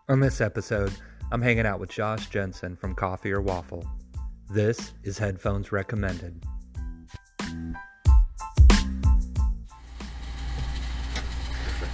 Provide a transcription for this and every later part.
On this episode, I'm hanging out with Josh Jensen from Coffee or Waffle. This is Headphones Recommended.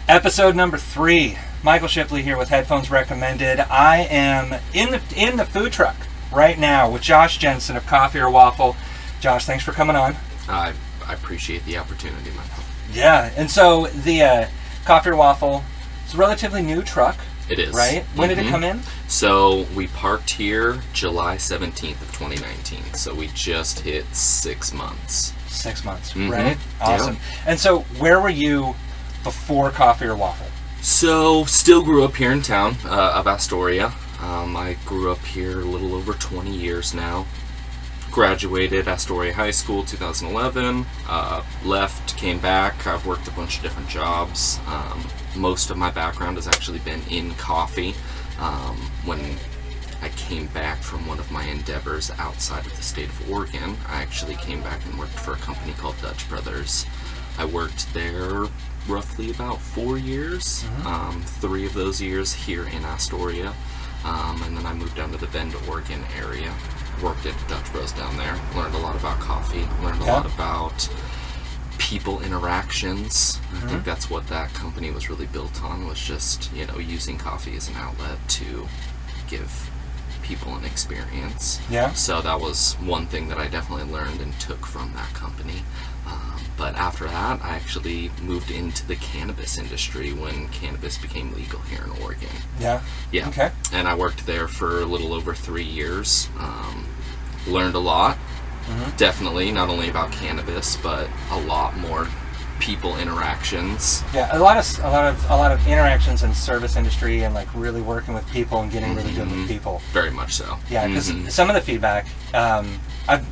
Episode number 3. Michael Shipley here with Headphones Recommended. I am in the food truck right now with Josh Jensen of Coffee or Waffle. Josh, thanks for coming on. I appreciate the opportunity, Michael. Yeah, and so the Coffee or Waffle is a relatively new truck. It is. Right? When did it come in? So we parked here July 17th of 2019. So we just hit 6 months. 6 months, Mm-hmm. right? Awesome. Yeah. And so where were you before Coffee or Waffle? So still grew up here in town of Astoria. I grew up here a little over 20 years now. Graduated Astoria High School 2011. Left, came back. I've worked a bunch of different jobs. Most of my background has actually been in coffee. When I came back from one of my endeavors outside of the state of Oregon, I actually came back and worked for a company called Dutch Brothers. I worked there roughly about 4 years. 3 of those years here in Astoria. And then I moved down to the Bend, Oregon area. Worked at Dutch Bros down there. Learned a lot about coffee. Learned a lot about people interactions. I think that's what that company was really built on, was just, using coffee as an outlet to give people an experience. Yeah. So that was one thing that I definitely learned and took from that company. But after that, I actually moved into the cannabis industry when cannabis became legal here in Oregon. Yeah. Yeah. Okay. And I worked there for a little over 3 years. Learned a lot. Definitely, not only about cannabis, but a lot more people interactions. Yeah, a lot of interactions in service industry and like really working with people and getting really good with people. Very much so. Yeah, because some of the feedback, I've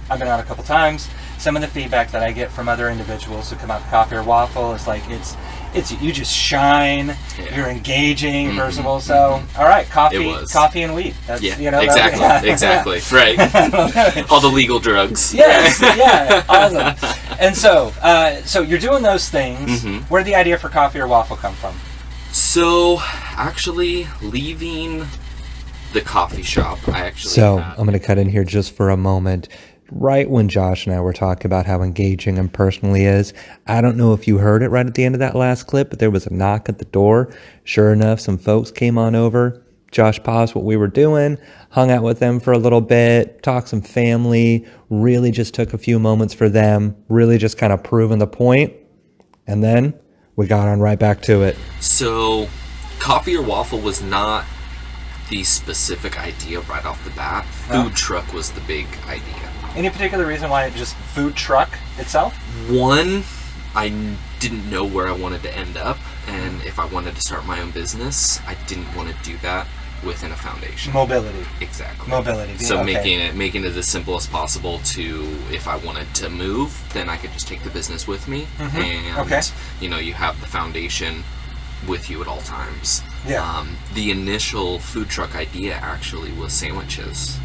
been out a couple times. Some of the feedback that I get from other individuals who come out to Coffee or Waffle is like it's you just shine. Yeah. You're engaging, personable. So all right, coffee and weed. That's, Exactly. Right. All the legal drugs. Yes. Yeah. Awesome. And so you're doing those things. Where did the idea for Coffee or Waffle come from? So actually leaving the coffee shop, I'm going to cut in here just for a moment. Right when Josh and I were talking about how engaging and personal he is, I don't know if you heard it right at the end of that last clip, but there was a knock at the door. Sure enough, some folks came on over. Josh paused what we were doing, hung out with them for a little bit, talked some family, really just took a few moments for them, really just kind of proving the point. And then we got on right back to it. So Coffee or Waffle was not the specific idea right off the bat. Food truck was the big idea. Any particular reason why it just food truck itself? One, I didn't know where I wanted to end up, and if I wanted to start my own business, I didn't want to do that within a foundation. Mobility. Exactly. Mobility. So making it as simple as possible to, if I wanted to move, then I could just take the business with me, and you have the foundation with you at all times. Yeah. The initial food truck idea actually was sandwiches.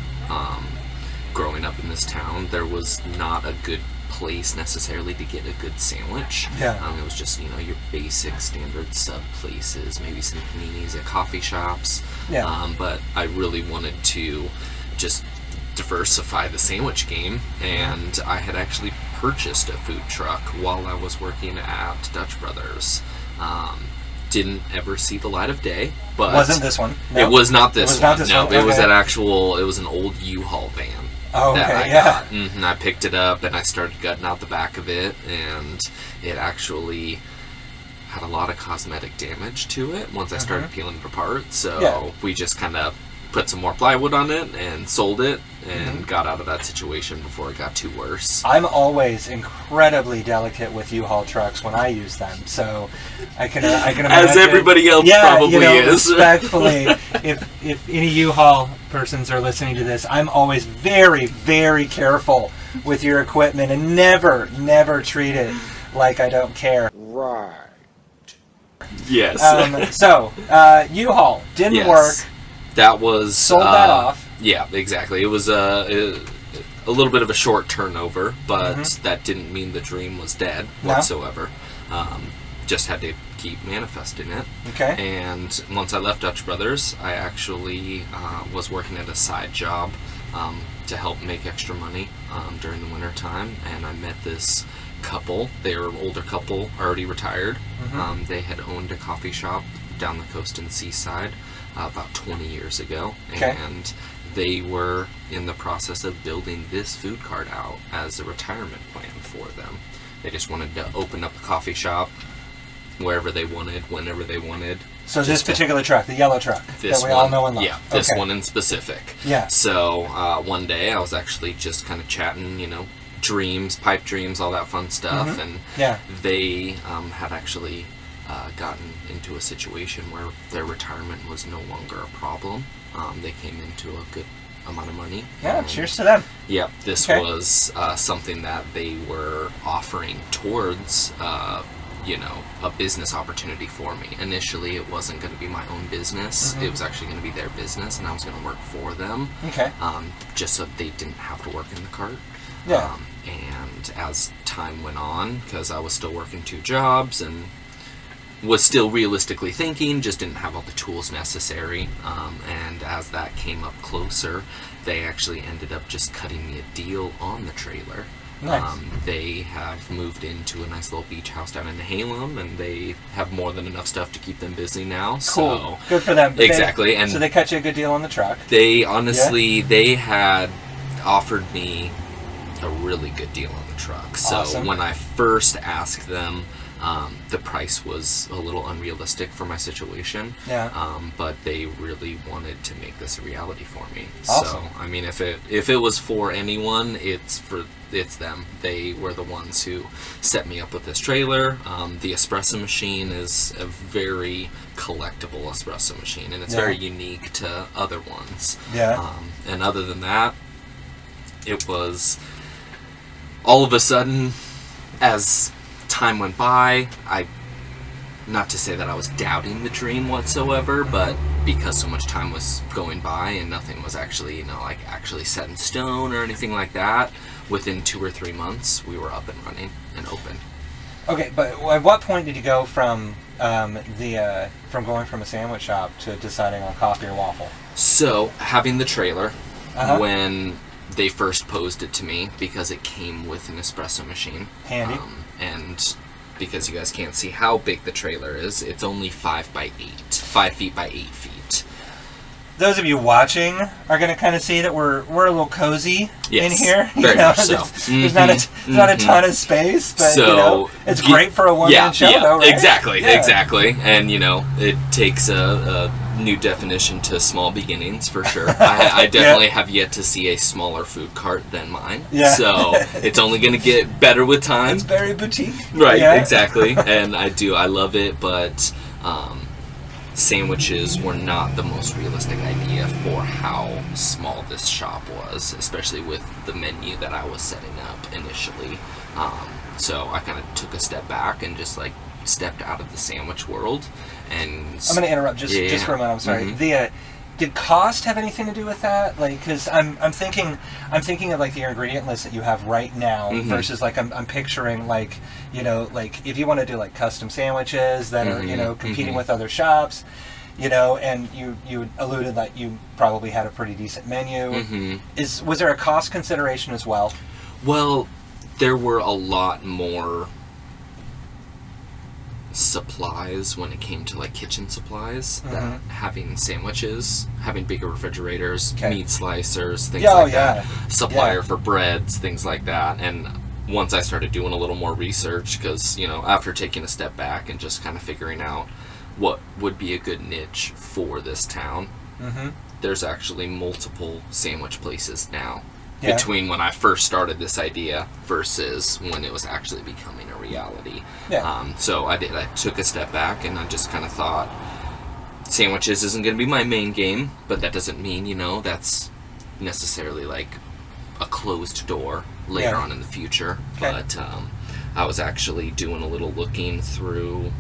Growing up in this town, there was not a good place necessarily to get a good sandwich. Yeah. It was just, your basic standard sub places, maybe some paninis at coffee shops. Yeah. But I really wanted to just diversify the sandwich game, and I had actually purchased a food truck while I was working at Dutch Brothers. Didn't ever see the light of day, but wasn't this one? No. It was not this one. No, Okay. it was it was an old U-Haul van. Oh, okay, that I got. I picked it up and I started gutting out the back of it, and it actually had a lot of cosmetic damage to it once I started peeling it apart. So we just kind of put some more plywood on it and sold it and got out of that situation before it got too worse. I'm always incredibly delicate with U-Haul trucks when I use them, so I can imagine. As everybody else probably is. Respectfully, if any U-Haul persons are listening to this, I'm always very, very careful with your equipment and never treat it like I don't care. Right. Yes. U-Haul didn't work. That was sold that off. Yeah, exactly. It was a little bit of a short turnover, but that didn't mean the dream was dead whatsoever. just had to keep manifesting it. Okay. And once I left Dutch Brothers, I actually was working at a side job to help make extra money during the winter time, and I met this couple. They were an older couple, already retired. They had owned a coffee shop down the coast in Seaside about 20 years ago, Okay. and they were in the process of building this food cart out as a retirement plan for them. They just wanted to open up a coffee shop wherever they wanted, whenever they wanted. So this Just to- particular truck, the yellow truck this that we one, all know and love. yeah, this Okay. one in specific. Yeah. So one day I was actually just kind of chatting, dreams, pipe dreams, all that fun stuff, and Yeah. they had actually gotten into a situation where their retirement was no longer a problem. They came into a good amount of money. Yeah, and cheers to them. Yep, this Okay. was something that they were offering towards, a business opportunity for me. Initially, it wasn't going to be my own business. It was actually going to be their business, and I was going to work for them, Okay. just so they didn't have to work in the cart. Yeah. And as time went on, because I was still working 2 jobs and was still realistically thinking, just didn't have all the tools necessary. And as that came up closer, they actually ended up just cutting me a deal on the trailer. Nice. They have moved into a nice little beach house down in Halem, and they have more than enough stuff to keep them busy now. Cool. So Good for them. exactly, and so they cut you a good deal on the truck. they honestly, they had offered me a really good deal on the truck. So Awesome. when I first asked them, the price was a little unrealistic for my situation. Yeah. But they really wanted to make this a reality for me. Awesome. So I mean, if it was for anyone, it's them. They were the ones who set me up with this trailer. The espresso machine is a very collectible espresso machine, and it's Yeah. very unique to other ones. Yeah. And other than that, it was all of a sudden, as time went by, not to say that I was doubting the dream whatsoever, but because so much time was going by and nothing was actually, actually set in stone or anything like that, within 2 or 3 months, we were up and running and open. Okay, but at what point did you go from from going from a sandwich shop to deciding on coffee or waffle? So, having the trailer, Uh-huh. when they first posed it to me, because it came with an espresso machine. Handy. And because you guys can't see how big the trailer is, it's only 5 by 8. 5 feet by 8 feet. Those of you watching are going to kind of see that we're a little cozy Yes, in here. very much so. There's not a ton of space, but So, it's great for a one-man show, though, right? Exactly, Yeah. exactly. And, it takes a new definition to small beginnings, for sure. I definitely have yet to see a smaller food cart than mine. Yeah. So, it's only going to get better with time. It's very boutique. Right, Yeah. exactly. And I love it, but sandwiches were not the most realistic idea for how small this shop was, especially with the menu that I was setting up initially. So I kind of took a step back and just stepped out of the sandwich world. And I'm going to interrupt just for a moment. I'm sorry. Mhm. Did cost have anything to do with that? Because I'm thinking of your ingredient list that you have right now Mhm. versus I'm picturing if you want to do custom sandwiches that are competing mhm. with other shops, and you alluded that you probably had a pretty decent menu. Mhm. Was there a cost consideration as well? Well, there were a lot more supplies when it came to kitchen supplies, that having sandwiches, having bigger refrigerators, Okay. meat slicers, things Yeah, like oh, yeah. that, supplier Yeah. for breads, things like that. And once I started doing a little more research, because after taking a step back and just kind of figuring out what would be a good niche for this town, Mm-hmm. there's actually multiple sandwich places now. Yeah. Between when I first started this idea versus when it was actually becoming a reality. Yeah. So I took a step back and I just kind of thought, sandwiches isn't going to be my main game, but that doesn't mean, that's necessarily a closed door later Yeah. on in the future. Okay. But I was actually doing a little looking through,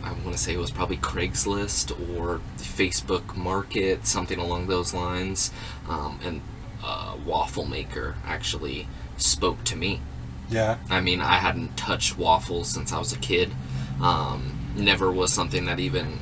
I want to say it was probably Craigslist or Facebook Market, something along those lines. And waffle maker actually spoke to me. Yeah. I mean, I hadn't touched waffles since I was a kid. Never was something that even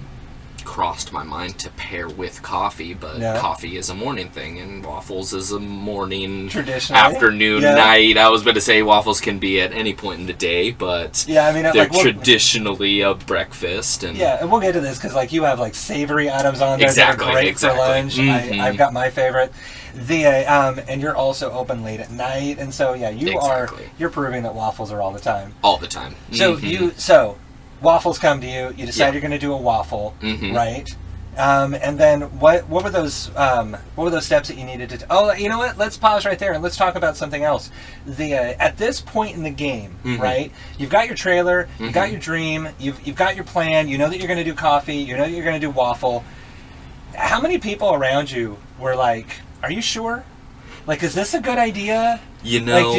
crossed my mind to pair with coffee, but Yeah. coffee is a morning thing, and waffles is a morning, Traditionally. afternoon, Yeah. night. I was going to say waffles can be at any point in the day, but Yeah, I mean, they're like, traditionally a breakfast. And yeah, and we'll get to this because like you have like savory items on there Exactly, that are great exactly. for lunch. Mhm. I've got my favorite. And you're also open late at night, and so yeah, Exactly. you're proving that waffles are all the time. all the time. So Mhm. waffles come to you. You decide Yeah. you're going to do a waffle, Mhm. right? And then what were those steps that you needed to? Oh, you know what? Let's pause right there and let's talk about something else. At this point in the game, Mhm. right? You've got your trailer, you've got Mhm. your dream, you've got your plan. You know that you're going to do coffee. You know that you're going to do waffle. How many people around you were like, "Are you sure? Like, is this a good idea?" You know,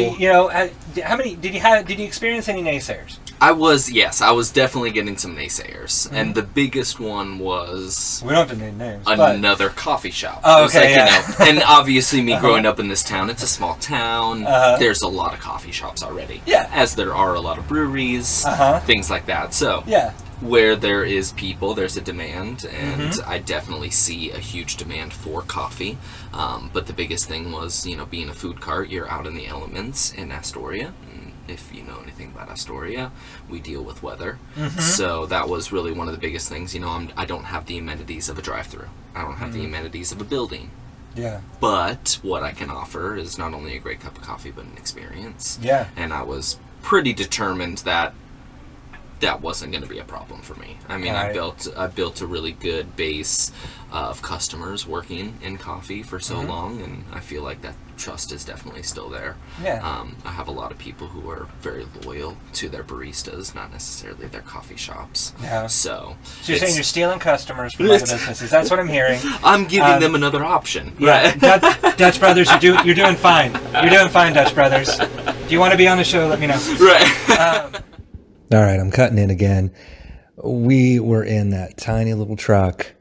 Like, how many did you experience any naysayers? I was definitely getting some naysayers, Mm-hmm. and the biggest one was We don't have to name names. but- another coffee shop. Oh, It was okay, yeah. and obviously me growing up in this town, it's a small town. Uh-huh. There's a lot of coffee shops already. Yeah. As there are a lot of breweries, Uh-huh. things like that. So Yeah. where there is people, there's a demand, and Mm-hmm. I definitely see a huge demand for coffee. But the biggest thing was, being a food cart, you're out in the elements in Astoria. And if you know anything about Astoria, we deal with weather. Mm-hmm. So that was really one of the biggest things. I don't have the amenities of a drive-through. I don't have the Mm-hmm. amenities of a building. Yeah. But what I can offer is not only a great cup of coffee, but an experience. Yeah. And I was pretty determined that that wasn't going to be a problem for me. I mean, I Right. built a really good base of customers working in coffee for so Mm-hmm. long, and I feel like that trust is definitely still there. Yeah. I have a lot of people who are very loyal to their baristas, not necessarily their coffee shops. Yeah. So So you're saying it's- you're stealing customers from other businesses. That's what I'm hearing. I'm giving them another option. Yeah, Dutch Brothers, you're doing fine. You're doing fine, Dutch Brothers. If you want to be on the show, let me know. Right. All right, I'm cutting in again. We were in that tiny little truck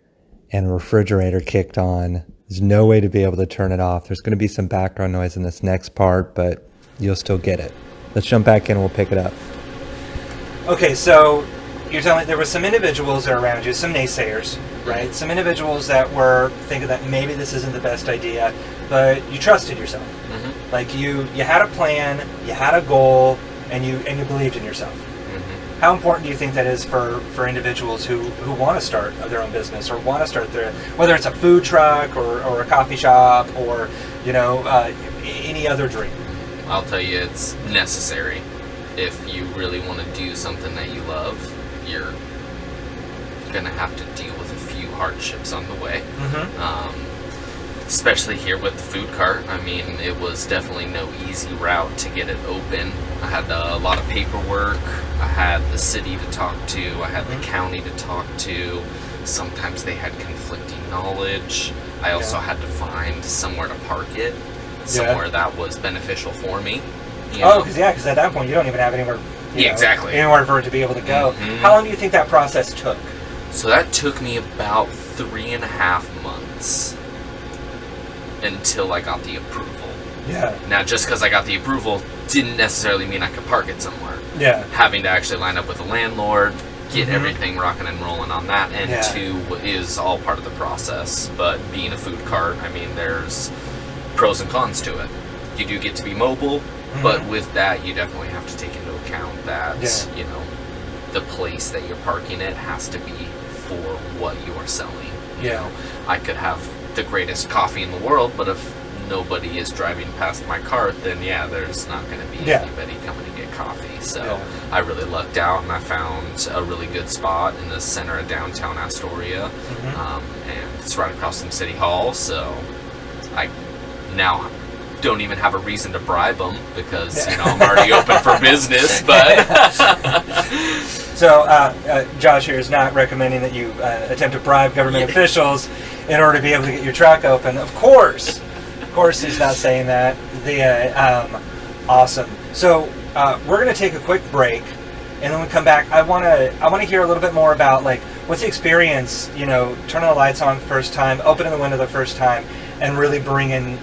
and a refrigerator kicked on. There's no way to be able to turn it off. There's going to be some background noise in this next part, but you'll still get it. Let's jump back in and we'll pick it up. Okay, so you're telling me there were some individuals that are around you, some naysayers, right? Some individuals that were thinking that maybe this isn't the best idea, but you trusted yourself. Mhm. Like you had a plan, you had a goal, and you believed in yourself. How important do you think that is for individuals who want to start their own business or want to start whether it's a food truck or a coffee shop or any other dream? I'll tell you, it's necessary. If you really want to do something that you love, you're gonna have to deal with a few hardships on the way. Mm-hmm. Especially here with the food cart. I mean, it was definitely no easy route to get it open. I had a lot of paperwork. I had the city to talk to. I had the county to talk to. Sometimes they had conflicting knowledge. I also had to find somewhere to park it, somewhere that was beneficial for me. Because at that point you don't even have anywhere. Exactly. Anywhere for it to be able to go. Mhm. How long do you think that process took? So that took me about 3.5 months until I got the approval. Yeah. Now, just because I got the approval didn't necessarily mean I could park it somewhere. Yeah. Having to actually line up with a landlord, get Mhm. everything rocking and rolling on that end Yeah. too is all part of the process. But being a food cart, I mean, there's pros and cons to it. You do get to be mobile, but with that, you definitely have to take into account that, the place that you're parking it has to be for what you are selling. You know, I could have the greatest coffee in the world, but if nobody is driving past my cart, then there's not going to be anybody coming to get coffee. So I really lucked out, and I found a really good spot in the center of downtown Astoria, and it's right across from City Hall. So I now don't even have a reason to bribe them because I'm already open for business. But So Josh here is not recommending that you attempt to bribe government officials in order to be able to get your truck open. Of course he's not saying that. Awesome. So we're going to take a quick break, and then when we come back, I want to hear a little bit more about what's the experience, turning the lights on first time, opening the window the first time, and really bringing,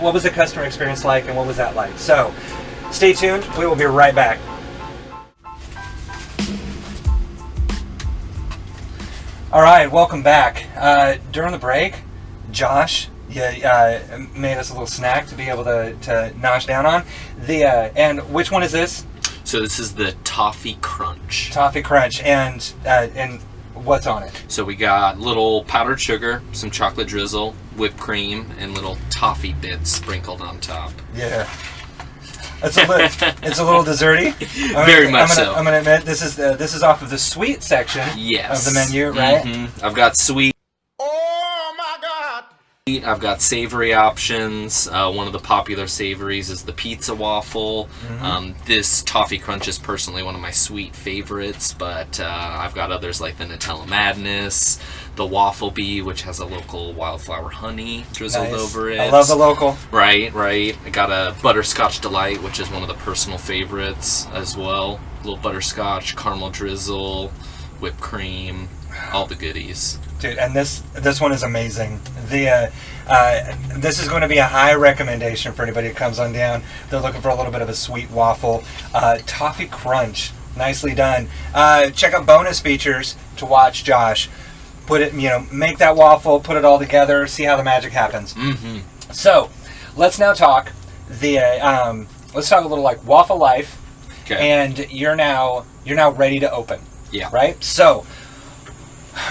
what was the customer experience like, and what was that like? So stay tuned. We will be right back. All right, welcome back. During the break, Josh made us a little snack to be able to nosh down on. And which one is this? So this is the Toffee Crunch. Toffee Crunch, and what's on it? So we got little powdered sugar, some chocolate drizzle, whipped cream, and little toffee bits sprinkled on top. Yeah. It's a little desserty. Very much so. I'm gonna admit this is off of the sweet section of the menu, right? Mm-hmm. I've got sweet. Oh my god! I've got savory options. One of the popular savories is the pizza waffle. This Toffee Crunch is personally one of my sweet favorites, but I've got others like the Nutella Madness, the Waffle Bee, which has a local wildflower honey drizzled over it. I love the local. Right. I got a Butterscotch Delight, which is one of the personal favorites as well. A little butterscotch, caramel drizzle, whipped cream, all the goodies. Dude, and this one is amazing. This is going to be a high recommendation for anybody who comes on down. They're looking for a little bit of a sweet waffle. Toffee Crunch, nicely done. Check out bonus features to watch Josh make that waffle, put it all together, see how the magic happens. So, let's now talk let's talk a little like waffle life. Okay. And you're now ready to open. Yeah. Right? So,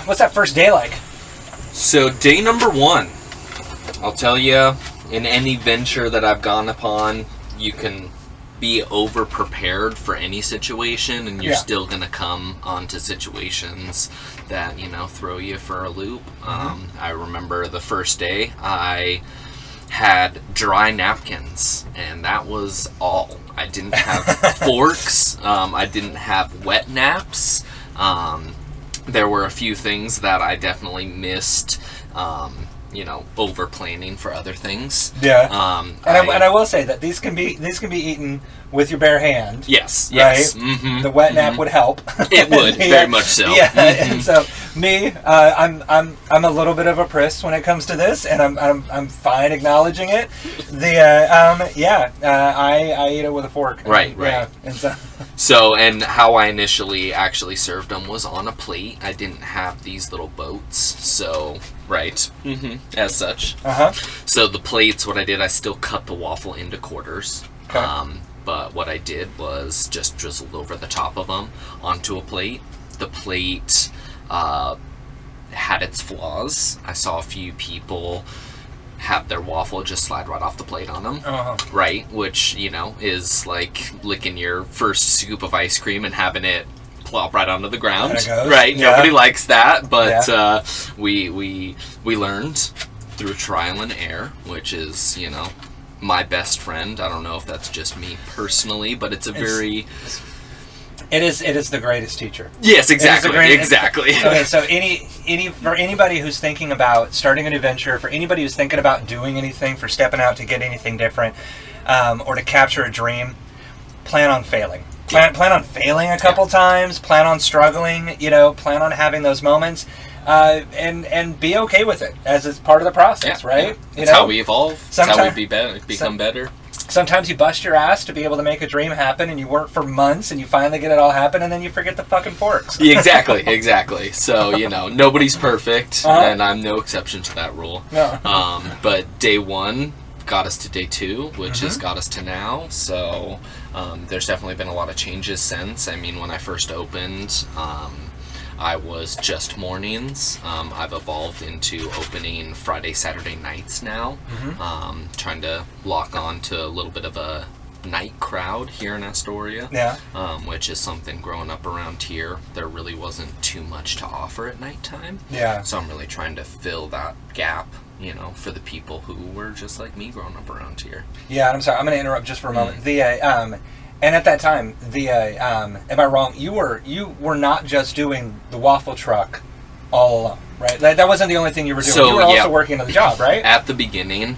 what's that first day like? So day number 1, I'll tell you, in any venture that I've gone upon, you can be over prepared for any situation, and you're still gonna come onto situations that throw you for a loop. I remember the first day I had dry napkins, and that was all. I didn't have forks. I didn't have wet naps. There were a few things that I definitely missed, over planning for other things. Yeah. I will say that these can be eaten with your bare hand. Yes. Right? Mm-hmm. The wet nap would help. It would, very much so. Yeah. And so me, I'm a little bit of a priss when it comes to this, and I'm fine acknowledging it. I eat it with a fork. Right. Yeah. And So, and how I initially actually served them was on a plate. I didn't have these little boats, so, as such. So the plates, what I did, I still cut the waffle into quarters. Okay. But what I did was just drizzled over the top of them onto a plate. The plate had its flaws. I saw a few people have their waffle just slide right off the plate on them, right? Which, is like licking your first scoop of ice cream and having it plop right onto the ground, right? Yeah. Nobody likes that, but we learned through trial and error, which is, my best friend. I don't know if that's just me personally, but it's very... It is the greatest teacher. Yes, exactly. Exactly. Okay, so for anybody who's thinking about starting a new venture, for anybody who's thinking about doing anything, for stepping out to get anything different, or to capture a dream, plan on failing. Plan on failing a couple times. Plan on struggling. Plan on having those moments, and be okay with it as it's part of the process, right? It's how we evolve. It's how we become better. Sometimes you bust your ass to be able to make a dream happen, and you work for months, and you finally get it all happen, and then you forget the fucking forks. Exactly. So, nobody's perfect, and I'm no exception to that rule. No. But day 1 got us to day 2, which has got us to now. So, there's definitely been a lot of changes since. I mean, when I first opened, I was just mornings. I've evolved into opening Friday, Saturday nights now. Trying to lock on to a little bit of a night crowd here in Astoria. Yeah. Which is something growing up around here. There really wasn't too much to offer at nighttime. Yeah. So I'm really trying to fill that gap, for the people who were just like me growing up around here. Yeah, I'm sorry. I'm going to interrupt just for a moment. And at that time, am I wrong? You were not just doing the waffle truck all alone, right? That wasn't the only thing you were doing. You were also working another job, right? At the beginning,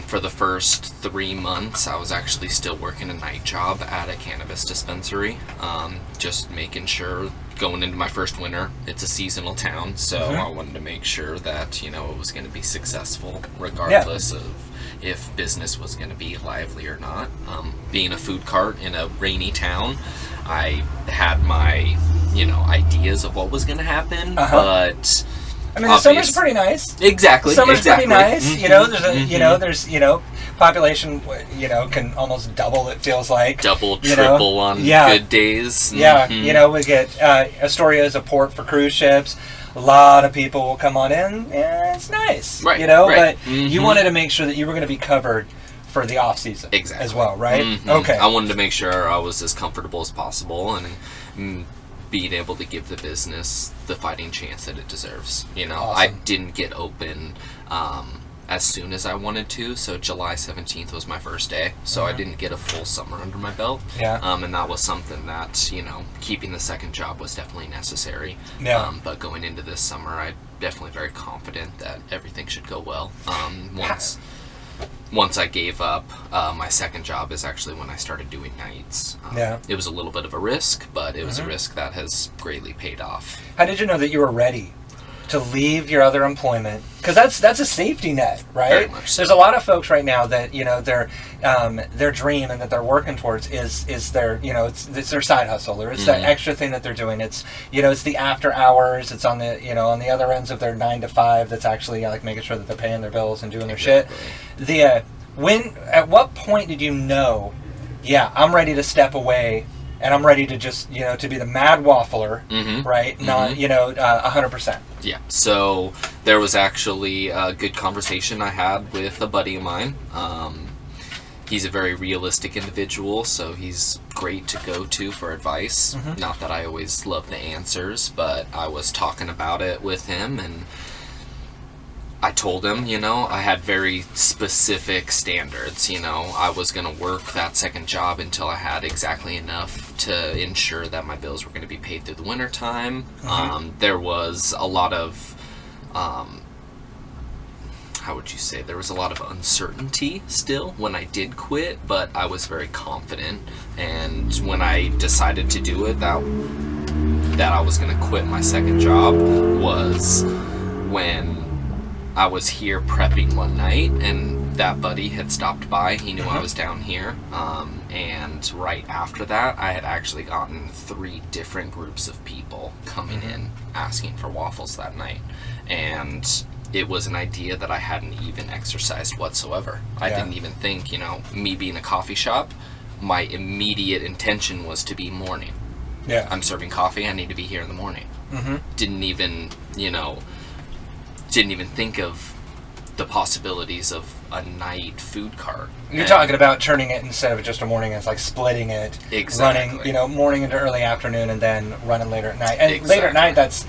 for the first 3 months, I was actually still working a night job at a cannabis dispensary, just making sure, going into my first winter, it's a seasonal town, so I wanted to make sure that, it was going to be successful, regardless of if business was going to be lively or not. Being a food cart in a rainy town, I had my ideas of what was going to happen, Uh-huh. but I mean, the summer's pretty nice. Exactly. Summer's pretty nice. Mhm. There's population, can almost double. It feels like Double, triple on good days. Yeah, Mhm. we get Astoria is a port for cruise ships. A lot of people will come on in. Yeah, it's nice. Right, But right. you Mhm. wanted to make sure that you were going to be covered for the off season Exactly. as well, right? Mhm. Okay. I wanted to make sure I was as comfortable as possible and being able to give the business the fighting chance that it deserves. I Awesome. didn't get open as soon as I wanted to, so July 17th was my first day, so I didn't get a full summer under my belt. Yeah. And that was something that, keeping the second job was definitely necessary. Yeah. But going into this summer, I'm definitely very confident that everything should go well. Once I gave up, my second job is actually when I started doing nights. Yeah. It was a little bit of a risk, but it was a risk that has greatly paid off. How did you know that you were ready to leave your other employment? Because that's a safety net, right? Very much so. There's a lot of folks right now that their dream and that they're working towards is their it's their side hustle, or it's that extra thing that they're doing. It's it's the after hours. It's on the on the other ends of their 9 to 5. That's actually like making sure that they're paying their bills and doing their shit. At what point did you know? Yeah, I'm ready to step away. And I'm ready to just, to be the mad waffler, right? Not, 100%. Yeah. So there was actually a good conversation I had with a buddy of mine. He's a very realistic individual, so he's great to go to for advice. Not that I always love the answers, but I was talking about it with him, and I told him, I had very specific standards. I was going to work that second job until I had exactly enough to ensure that my bills were going to be paid through the winter time. There was a lot of, how would you say, there was a lot of uncertainty still when I did quit, but I was very confident. And when I decided to do it, that I was going to quit my second job was when I was here prepping one night, and that buddy had stopped by. He knew I was down here, and right after that, I had actually gotten 3 different groups of people coming in asking for waffles that night, and it was an idea that I hadn't even exercised whatsoever. I didn't even think, me being a coffee shop, my immediate intention was to be morning. Yeah. I'm serving coffee, I need to be here in the morning. Didn't even think of the possibilities of a night food cart. You're talking about turning it, instead of just a morning, it's like splitting it. Exactly. Running, morning into early afternoon, and then running later at night. And later at night, that's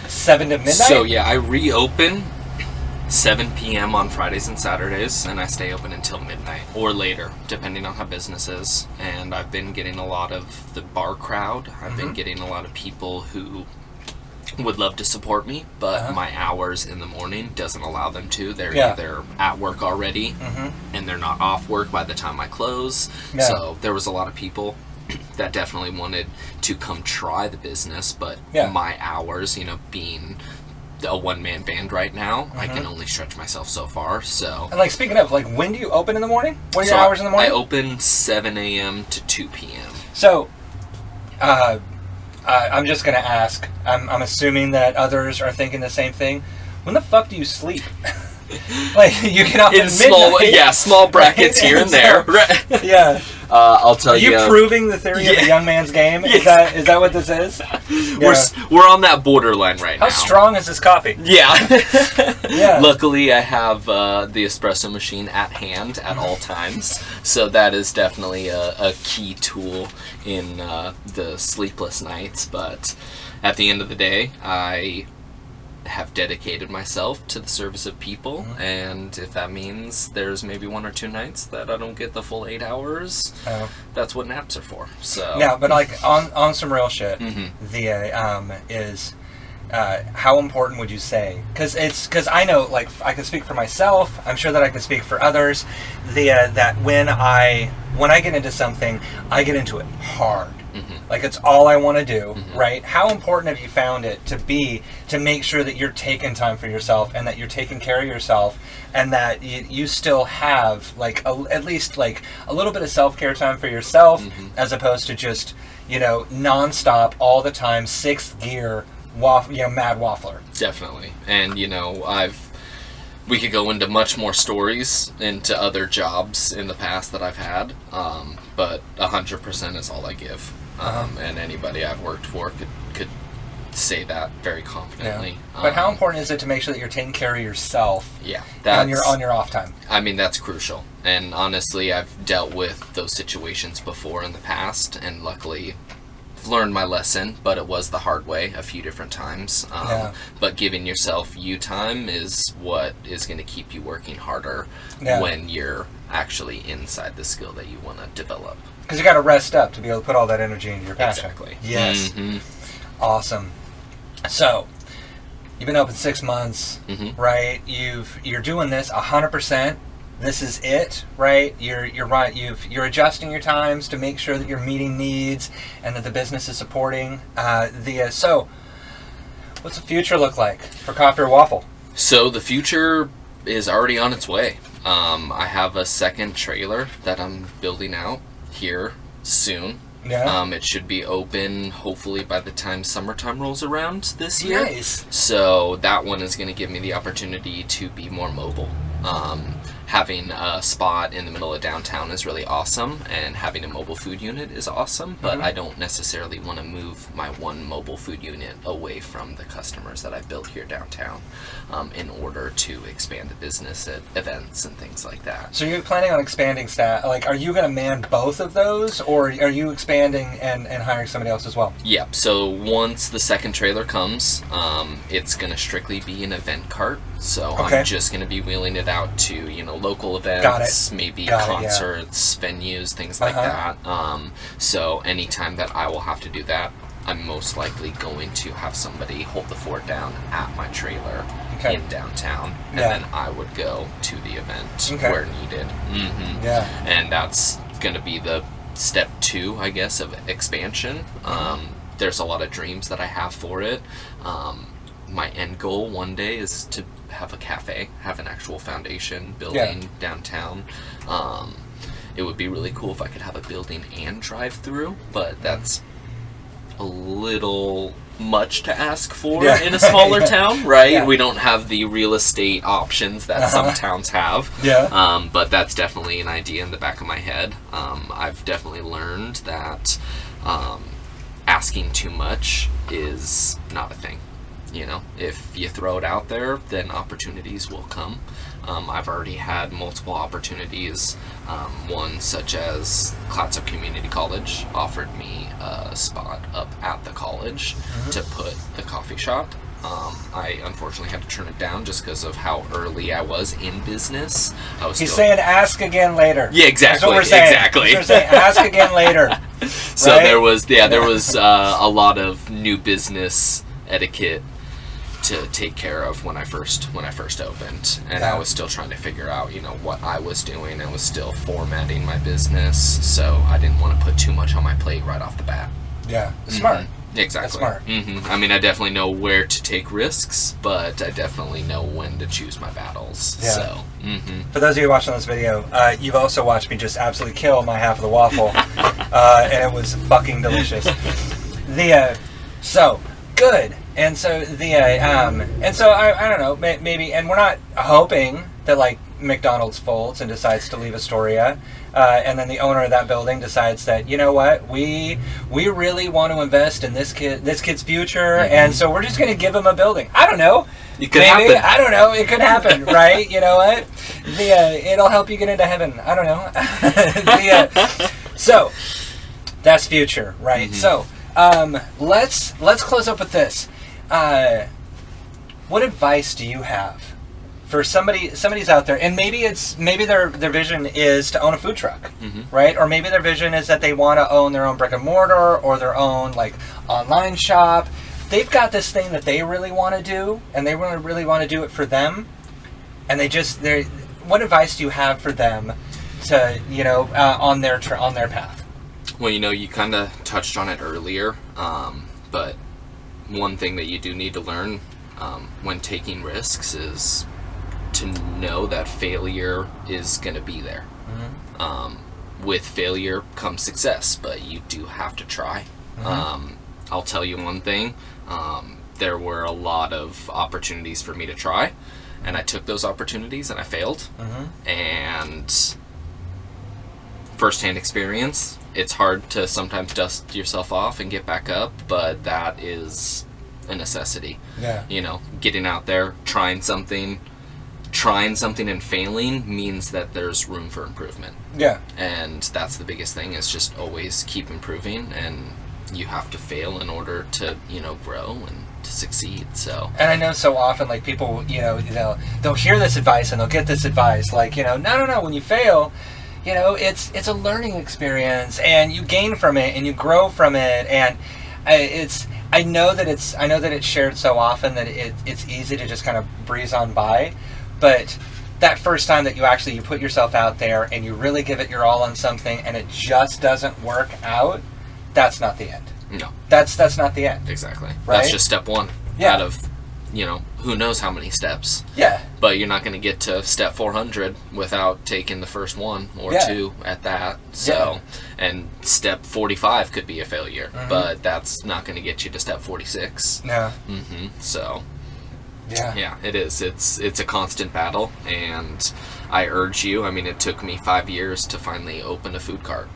7 to midnight? So yeah, I reopen 7 p.m. on Fridays and Saturdays, and I stay open until midnight or later, depending on how business is. And I've been getting a lot of the bar crowd. I've been getting a lot of people who would love to support me, but my hours in the morning doesn't allow them to. They're either at work already, and they're not off work by the time I close. So there was a lot of people that definitely wanted to come try the business, but my hours, being a one-man band right now, I can only stretch myself so far. So, and speaking of, when do you open in the morning? What are your hours in the morning? I open 7 a.m. to 2 p.m. So, I'm just going to ask. I'm assuming that others are thinking the same thing. When the fuck do you sleep? You get up in small brackets here and there. Right? Yeah. I'll tell you. Are you proving the theory of the young man's game? Is that what this is? We're on that borderline right now. How strong is this coffee? Yeah. Luckily, I have the espresso machine at hand at all times, so that is definitely a key tool in the sleepless nights. But at the end of the day, I have dedicated myself to the service of people, and if that means there's maybe 1 or 2 nights that I don't get the full 8 hours, that's what naps are for. So but on some real shit, the is how important would you say? Because I know, like, I can speak for myself. I'm sure that I can speak for others. That when I get into something, I get into it hard. Like, it's all I want to do, right? How important have you found it to make sure that you're taking time for yourself and that you're taking care of yourself and that you still have, like, at least, like, a little bit of self-care time for yourself as opposed to just, nonstop, all the time, sixth gear, mad waffler. Definitely. And, we could go into much more stories into other jobs in the past that I've had, but 100% is all I give. And anybody I've worked for could say that very confidently. Yeah. But how important is it to make sure that you're taking care of yourself? Yeah, on your off time. I mean, that's crucial. And honestly, I've dealt with those situations before in the past, and luckily learned my lesson, but it was the hard way a few different times. But giving yourself you time is what is going to keep you working harder when you're actually inside the skill that you want to develop. Because you got to rest up to be able to put all that energy into your passion. Exactly. Yes. Awesome. So, you've been open 6 months, right? You're doing this 100%. This is it, right? You're right. You're adjusting your times to make sure that you're meeting needs and that the business is supporting So, what's the future look like for Coffee or Waffle? So the future is already on its way. I have a second trailer that I'm building out here soon. Yeah. It should be open hopefully by the time summertime rolls around this year. Nice. So that one is going to give me the opportunity to be more mobile. Having a spot in the middle of downtown is really awesome, and having a mobile food unit is awesome, but I don't necessarily want to move my one mobile food unit away from the customers that I've built here downtown in order to expand the business at events and things like that. So you're planning on expanding staff? Like, are you going to man both of those, or are you expanding and hiring somebody else as well? Yeah, so once the second trailer comes, it's going to strictly be an event cart. So I'm just going to be wheeling it out to, local events, maybe concerts, venues, things like that. So anytime that I will have to do that, I'm most likely going to have somebody hold the fort down at my trailer in downtown, and then I would go to the event where needed. Yeah. And that's going to be the step 2, I guess, of expansion. There's a lot of dreams that I have for it. My end goal one day is to have a cafe, have an actual foundation building downtown. It would be really cool if I could have a building and drive-through, but that's a little much to ask for in a smaller town, right? Yeah. We don't have the real estate options that some towns have. Yeah. But that's definitely an idea in the back of my head. I've definitely learned that asking too much is not a thing. If you throw it out there, then opportunities will come. I've already had multiple opportunities. One such as Clatsop Community College offered me a spot up at the college to put the coffee shop. I unfortunately had to turn it down just because of how early I was in business. He's saying ask again later. Yeah, exactly. That's what we're saying. Exactly. We're saying ask again later. So there was a lot of new business etiquette to take care of when I first opened, and I was still trying to figure out what I was doing. I was still formatting my business, so I didn't want to put too much on my plate right off the bat. Yeah, smart. Exactly. That's smart. I mean, I definitely know where to take risks, but I definitely know when to choose my battles. Yeah. So for those of you watching this video, you've also watched me just absolutely kill my half of the waffle, and it was fucking delicious. So good. And so I don't know, maybe, and we're not hoping that like McDonald's folds and decides to leave Astoria, and then the owner of that building decides that, you know what, we really want to invest in this kid's future, and so we're just going to give him a building. I don't know. It could happen. I don't know. It could happen, right? You know what? It'll help you get into heaven. I don't know. So that's future, right? So let's close up with this. What advice do you have for somebody's out there, and maybe their vision is to own a food truck, right? Or maybe their vision is that they want to own their own brick and mortar or their own like online shop. they've got this thing that they really want to do, and they really want to do it for them, and they what advice do you have for them to, on their path? Well, you kind of touched on it earlier, but one thing that you do need to learn when taking risks is to know that failure is going to be there. With failure comes success, but you do have to try. I'll tell you one thing. There were a lot of opportunities for me to try, and I took those opportunities and I failed. And firsthand experience, it's hard to sometimes dust yourself off and get back up, but that is a necessity. Getting out there, trying something and failing means that there's room for improvement. And that's the biggest thing, is just always keep improving, and you have to fail in order to grow and to succeed. So, and I know so often, like, people, they'll hear this advice and they'll get this advice like, no, when you fail, it's a learning experience, and you gain from it and you grow from it. And I know that it's shared so often that it's easy to just kind of breeze on by. But that first time that you put yourself out there and you really give it your all on something and it just doesn't work out, that's not the end. No. That's not the end. Exactly. Right? That's just step one out of, who knows how many steps. Yeah. But you're not going to get to step 400 without taking the first one or two at that. So, and step 45 could be a failure, but that's not going to get you to step 46. No. So... Yeah, it is. It's a constant battle, and I urge you. I mean, it took me 5 years to finally open a food cart.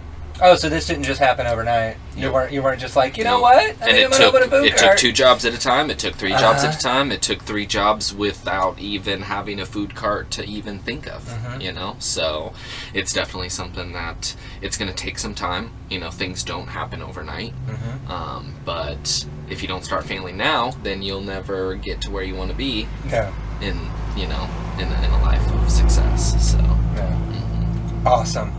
Oh, so this didn't just happen overnight. Nope. You weren't just like, you know what? It took 2 jobs at a time. It took 3 jobs at a time. It took 3 jobs without even having a food cart to even think of. So it's definitely something that it's going to take some time. Things don't happen overnight. But if you don't start failing now, then you'll never get to where you want to be. In a life of success. So. Awesome.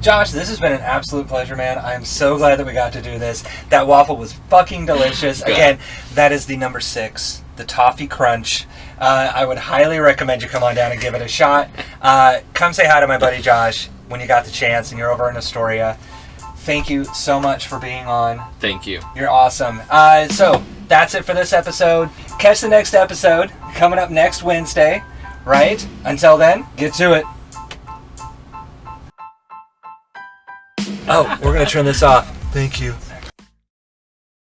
Josh, this has been an absolute pleasure, man. I am so glad that we got to do this. That waffle was fucking delicious. Again, that is the number 6, the Toffee Crunch. I would highly recommend you come on down and give it a shot. Come say hi to my buddy Josh when you got the chance and you're over in Astoria. Thank you so much for being on. Thank you. You're awesome. So that's it for this episode. Catch the next episode coming up next Wednesday, right? Until then, get to it. Oh, we're going to turn this off. Thank you.